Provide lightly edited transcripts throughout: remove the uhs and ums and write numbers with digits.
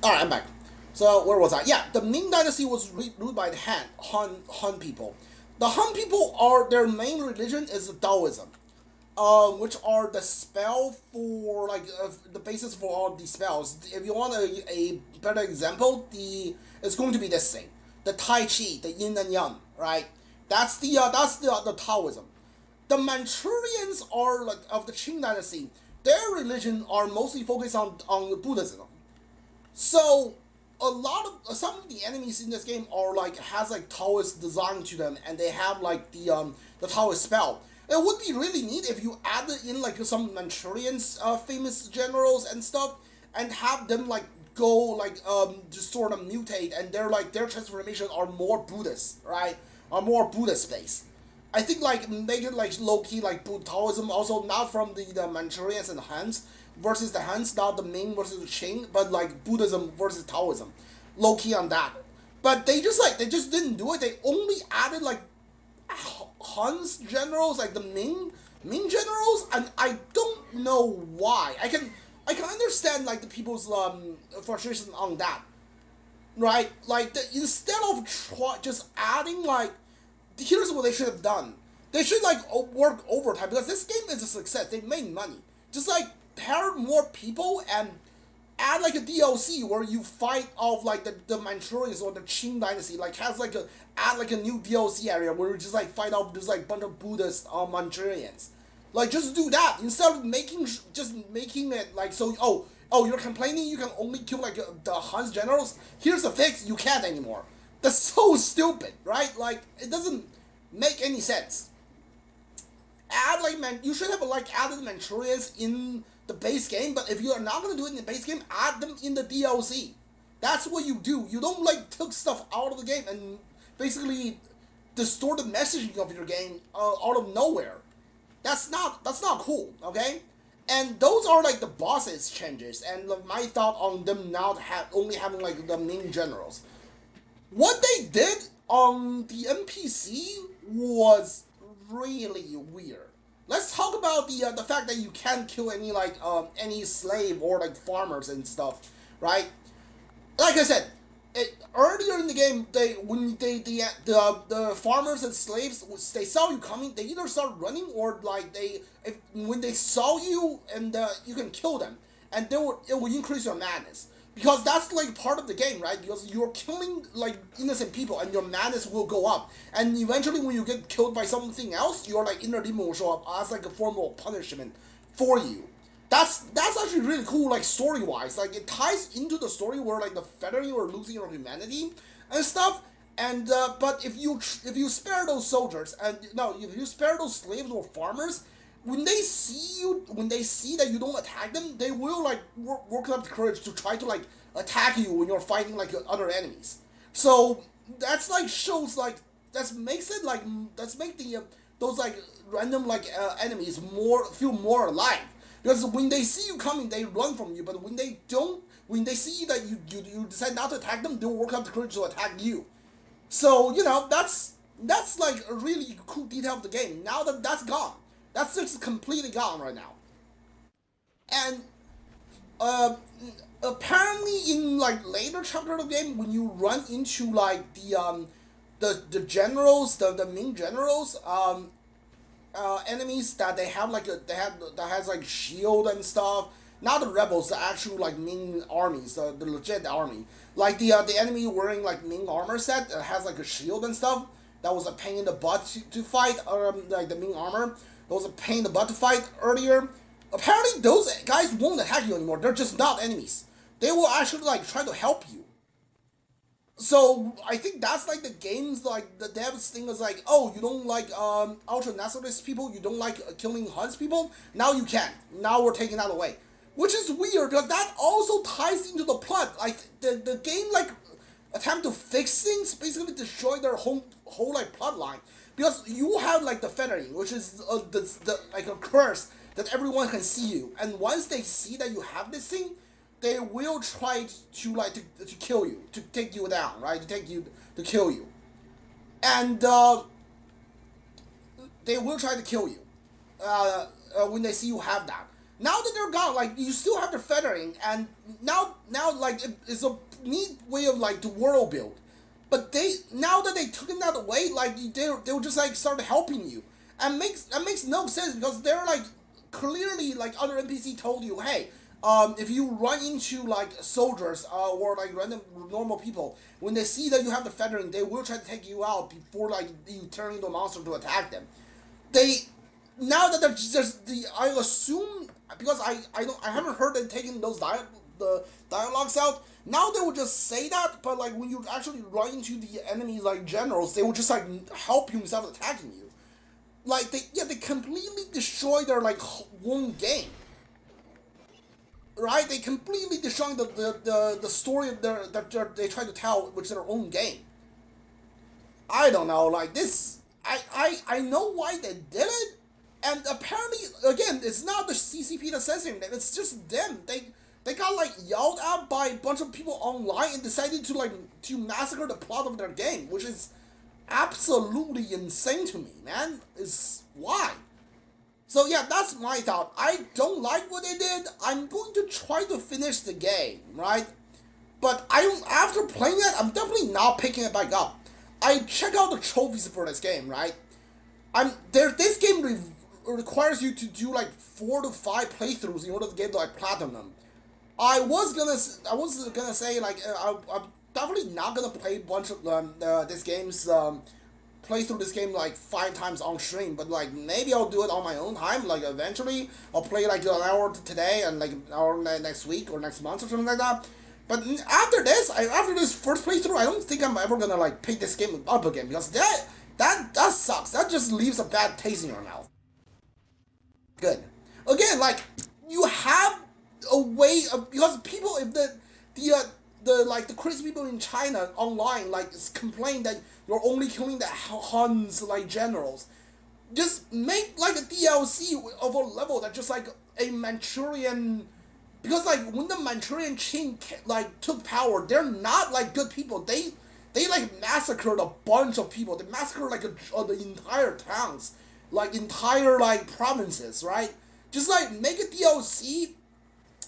Alright, I'm back. So where was I? Yeah, the Ming Dynasty was ruled by the Han people. The Han people are their main religion is Taoism, which are the spell for the basis for all these spells. If you want a better example, it's going to be this thing, the Tai Chi, the Yin and Yang, right? That's the Taoism. The Manchurians are like of the Qing dynasty. Their religion are mostly focused on Buddhism. So a lot of some of the enemies in this game are like has like Taoist design to them, and they have like the Taoist spell. It would be really neat if you added in like some Manchurians famous generals and stuff, and have them like go just sort of mutate, and their transformation are more Buddhist, right? Are more Buddhist based. I think like make it like low key like Taoism also not from the Manchurians and Hans versus the Hans, not the Ming versus the Qing, but like Buddhism versus Taoism, low key on that. But they just didn't do it. They only added like Hans generals, like the Ming generals, and I don't know why. I can understand like the people's frustration on that, right? Like instead of just adding like here's what they should have done. They should like work overtime because this game is a success. They made money. Just like hire more people and add like a DLC where you fight off like the Manchurians or the Qing dynasty. Like has like a add like a new DLC area where you just like fight off just like bunch of Buddhist Manchurians. Like just do that instead of making it like so. You're complaining you can only kill like the Hans generals. Here's the fix: you can't anymore. That's so stupid, right? Like it doesn't make any sense. Add like you should have like added Manchurians in the base game, but if you are not gonna do it in the base game, add them in the DLC. That's what you do. You don't like took stuff out of the game and basically distort the messaging of your game out of nowhere. That's not cool. Okay, and those are like the bosses changes and my thought on them now only having like the main generals. What they did on the NPC was really weird. Let's talk about the fact that you can't kill any slave or like farmers and stuff, right? Like I said, earlier in the game, the farmers and slaves they saw you coming, they either start running or like when they saw you and you can kill them, and it will increase your madness because that's like part of the game, right? Because you're killing like innocent people and your madness will go up, and eventually when you get killed by something else, your like inner demon will show up as like a form of punishment for you. That's actually really cool, like story wise. Like it ties into the story where like the feathering or losing your humanity and stuff. And but if you spare those soldiers and no, if you spare those slaves or farmers, when they see that you don't attack them, they will like work up the courage to try to like attack you when you're fighting like other enemies. So that's like shows like that's make the those like random enemies more feel more alive because when they see you coming they run from you, but when they see that you decide not to attack them, they'll work up the courage to attack you. So that's like a really cool detail of the game. Now that that's gone, that's just completely gone right now. And uh, apparently in like later chapter of the game, when you run into like the generals, the Ming generals, enemies that they have that has like shield and stuff. Not the rebels, the actual like Ming armies, the legit army. Like the enemy wearing like Ming armor set that has like a shield and stuff. That was a pain in the butt to fight. Like the Ming armor, that was a pain in the butt to fight earlier. Apparently, those guys won't attack you anymore. They're just not enemies. They will actually like try to help you. So I think that's like the games like the devs thing is like, oh, you don't like ultra nationalist people, you don't like killing Huns people. Now you can. Now we're taking that away, which is weird because that also ties into the plot. Like the game like attempt to fix things, basically destroy their whole like plot line because you have like the feathering, which is the like a curse that everyone can see you, and once they see that you have this thing, they will try to kill you, to take you down, right? To kill you, and they will try to kill you when they see you have that. Now that they're gone, like you still have the feathering, and now like it's a neat way of like the world build. But they now that they took that away, like they will just like start helping you, and makes no sense because they're like clearly like other NPC told you, hey, if you run into like soldiers or like random normal people, when they see that you have the feathering, they will try to take you out before like you turn into a monster to attack them. They now that they're just the I assume because I haven't heard them taking the dialogues out. Now they will just say that, but like when you actually run into the enemies like generals, they will just like help you instead of attacking you. Like they completely destroy their like own game, right? They completely destroy the story of that they try to tell, which is their own game. I don't know, like this. I know why they did it, and apparently, again, it's not the CCP that says anything. It's just them. They got like yelled at by a bunch of people online and decided to like to massacre the plot of their game, which is absolutely insane to me, man. Is why. So yeah, that's my thought. I don't like what they did. I'm going to try to finish the game, right? But I after playing it, I'm definitely not picking it back up. I check out the trophies for this game, right? I'm there. This game requires you to do like 4 to 5 playthroughs in order to get like platinum. I was gonna say like I'm definitely not gonna play a bunch of this game's play through this game like 5 times on stream, but like maybe I'll do it on my own time. Like eventually, I'll play like an hour today and like an hour next week or next month or something like that. But after this, after this first playthrough, I don't think I'm ever gonna like pick this game up again because that sucks. That just leaves a bad taste in your mouth. Good. Again, like you have a way of because people if the like the crazy people in China online like complain that you're only killing the Huns like generals. Just make like a DLC of a level that just like a Manchurian because like when the Manchurian Qing like took power, they're not like good people. They like massacred a bunch of people. They massacred like the entire towns, like entire like provinces, right? Just like make a DLC.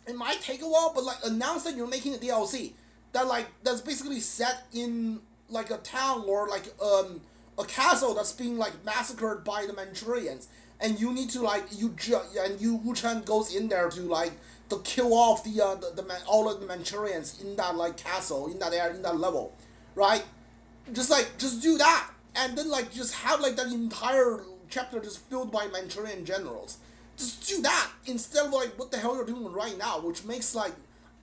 It might take a while, but like announce that you're making a DLC that like that's basically set in like a town or like a castle that's being like massacred by the Manchurians, and you need to like and you Wuchang goes in there to like to kill off all of the Manchurians in that like castle in that area in that level, right? Just do that, and then like just have like that entire chapter just filled by Manchurian generals. Just do that instead of like what the hell you're doing right now, which makes like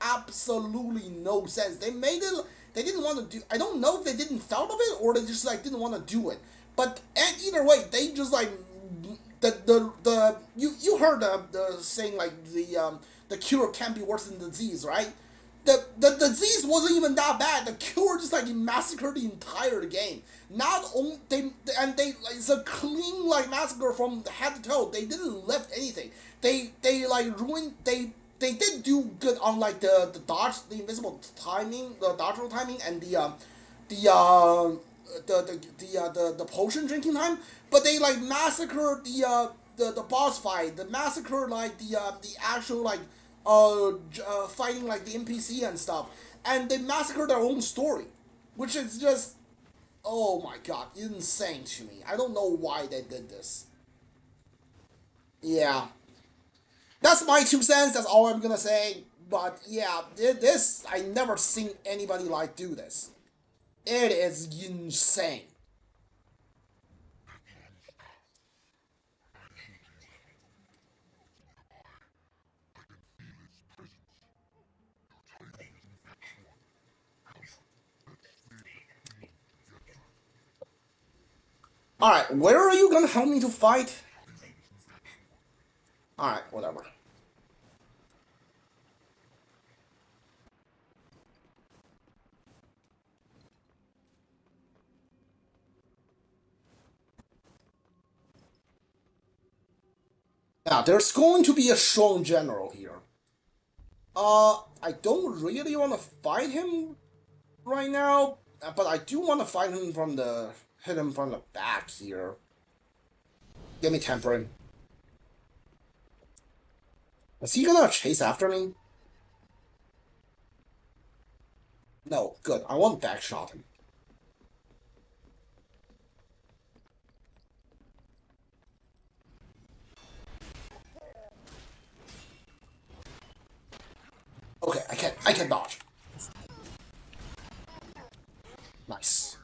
absolutely no sense. They made it. They didn't want to do. I don't know if they didn't thought of it or they just like didn't want to do it. But and either way, they just like the you heard the saying like the cure can't be worse than the disease, right? The disease wasn't even that bad. The cure just like massacred the entire game. Not only they like, it's a clean like massacre from head to toe. They didn't left anything. They like ruined they did do good on like the dodge the invisible timing the dodge roll timing and the the potion drinking time, but they like massacred the boss fight, the massacre like the actual like fighting like the NPC and stuff, and they massacred their own story, which is just oh my god, insane to me. I don't know why they did this. Yeah, that's my 2 cents. That's all I'm gonna say. But yeah, this I never seen anybody like do this. It is insane. All right, where are you gonna help me to fight? All right, whatever. Now there's going to be a strong general here. I don't really want to fight him right now, but I do want to fight him from the hit him from the back here. Give me tempering. Is he gonna chase after me? No, good. I want backshot him. Okay, I can dodge. Nice.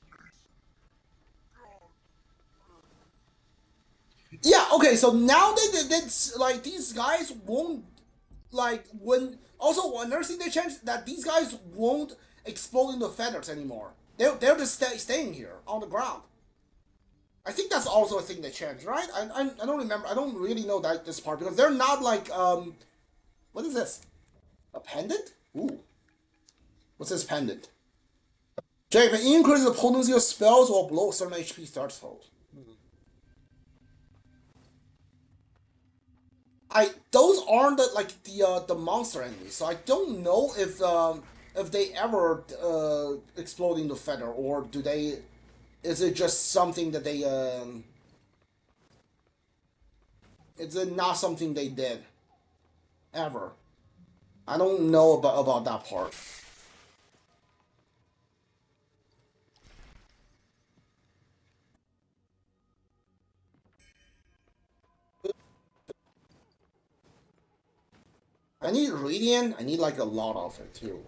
Yeah, okay, so now that's like these guys won't like when also another thing they changed that these guys won't explode into feathers anymore. They're just staying here on the ground. I think that's also a thing they changed, right? I don't remember. I don't really know that this part because they're not like what is this? A pendant? Ooh, what's this pendant? Jake, increase the potency of spells or below certain HP threshold. I those aren't the monster enemies, so I don't know if they ever explode into feather or do they? Is it just something that they Is it not something they did ever? I don't know about that part. I need radiant. I need like a lot of it too.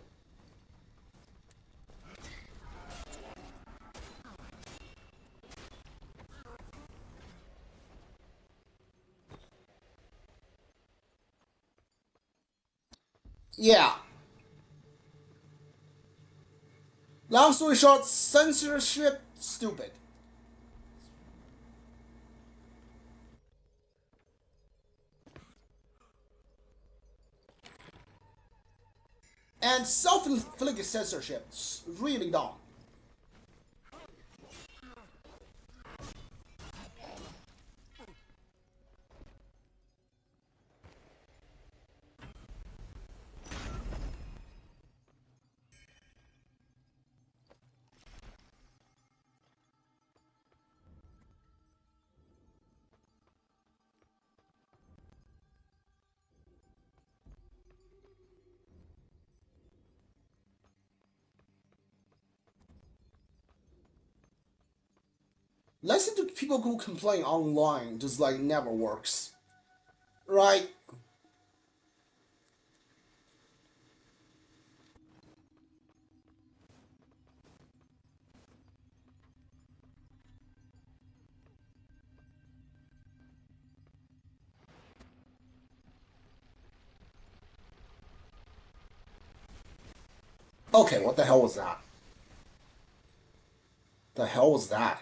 Yeah. Long story short, censorship stupid. And self-inflicted censorship really dumb. Listen to people who complain online just like never works. Right? Okay, what the hell was that? The hell was that?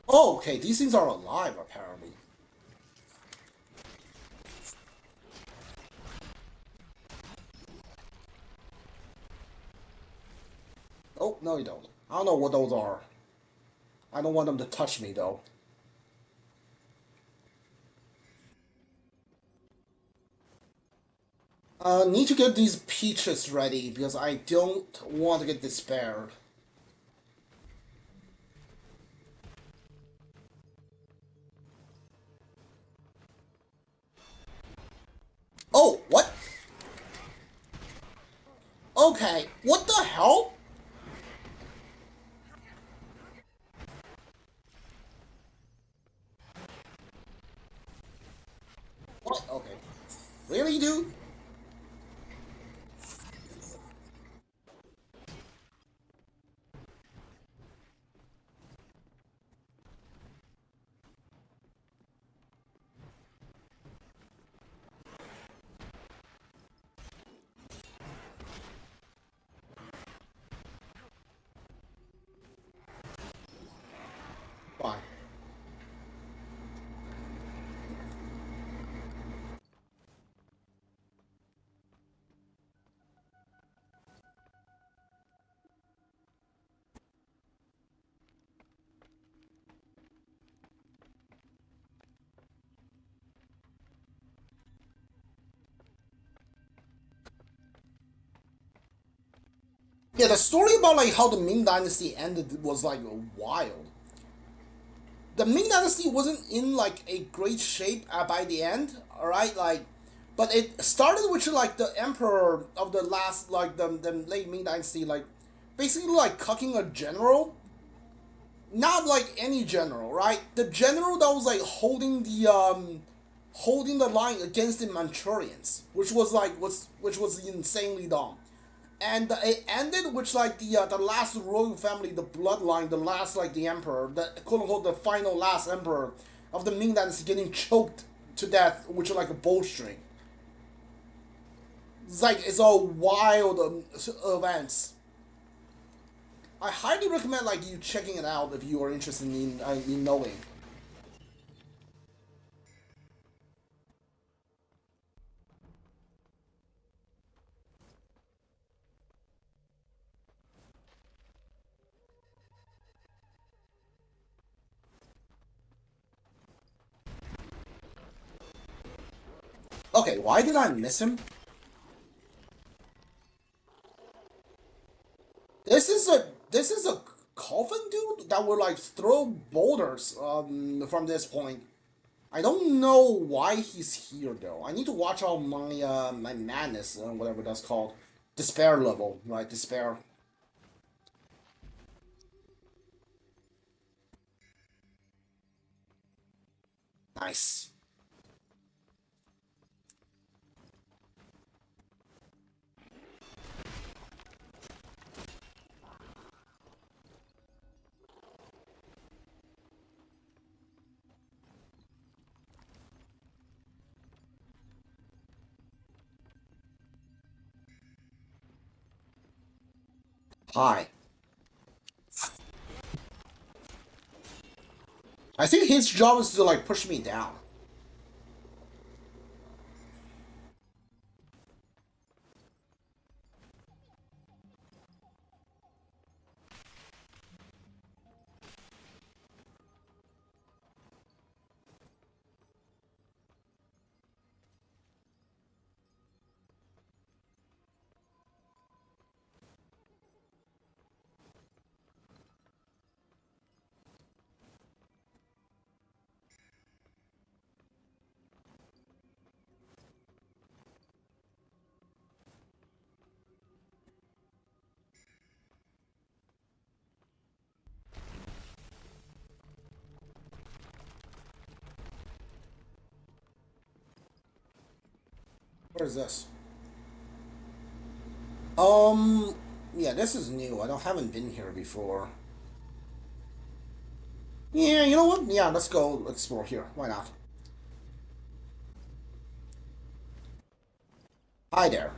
Oh, okay, these things are alive apparently. Oh, no you don't. I don't know what those are. I don't want them to touch me though. Need to get these peaches ready because I don't want to get despaired. Oh, what? Okay, what the hell? What? Okay. Really, dude? Fine. Yeah, the story about like how the Ming Dynasty ended was like wild. The Ming Dynasty wasn't in like a great shape by the end, all right, like, but it started with like the emperor of the last like the late Ming Dynasty like basically like cucking a general, not like any general, right? The general that was like holding the line against the Manchurians, which was insanely dumb. And it ended with like the last royal family, the bloodline, the last like the emperor, the quote unquote the final last emperor of the Ming Dynasty getting choked to death, which is like a bowstring. It's all wild events. I highly recommend like you checking it out if you are interested in knowing. Okay, why did I miss him? This is a coffin dude that would like throw boulders from this point. I don't know why he's here though. I need to watch out my madness, whatever that's called, despair level, right? Despair. Nice. Hi. I think his job is to like push me down. What is this? Um, yeah, this is new. Haven't been here before. Yeah, you know what? Yeah, let's go explore here. Why not? Hi there.